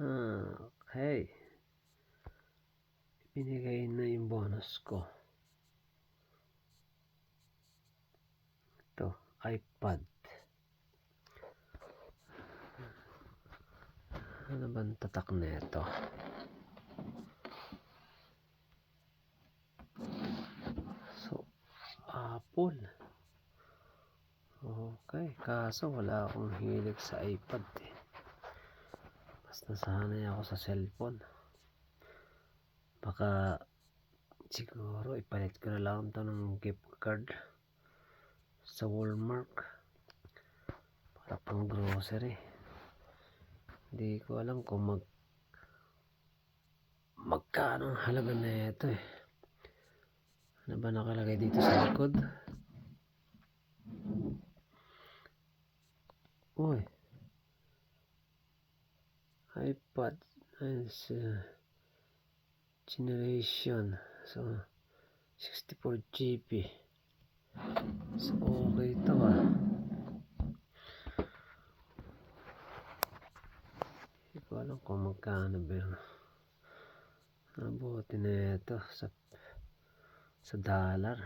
Okay. Binigay na yung bonus ko. Ito, iPad. Ano bang tatak na ito? So, Apple. Okay, kaso wala akong hilig sa iPad eh. Mas nasanay ako sa cellphone. Baka siguro ipalit ko na lang ito ng gift card sa Walmart para pang grocery. Hindi ko alam kung magkano ang halaga na ito eh. Ano ba nakalagay dito sa likod? Uy, iPad is generation, so 64 GB. So okay ito ah. Hindi ko alam kung magkano ba yun. Nabuti na ito sa dollar.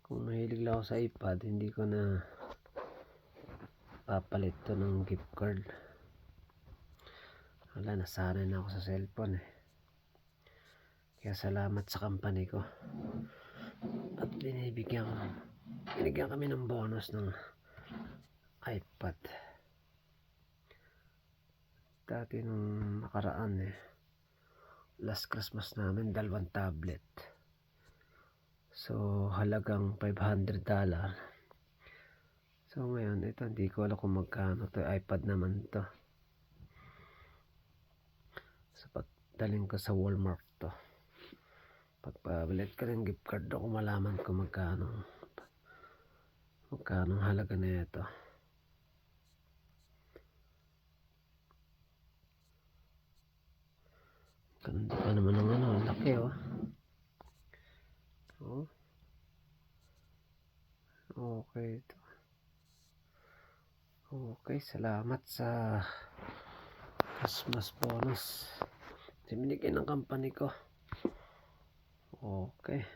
Kung mahilig lang ako sa iPad, hindi ko na papalit to ng gift card. Wala, nasanay na ako sa cellphone eh. Kaya salamat sa company ko. At binigyan kami ng bonus ng iPad. Dati nung nakaraan eh, last Christmas namin, 2 tablet. So halagang $500. So ngayon, ito hindi ko alam kung magkano to. iPad naman to. So pagdaling ko sa Walmart to, pagpabalit ko ng gift card ako, malaman ko magkano halaga na ito. Ganda pa naman ng ano, laki oh. Oh. Okay ito. Okay, salamat sa Christmas bonus. Binigay ng company ko. Okay.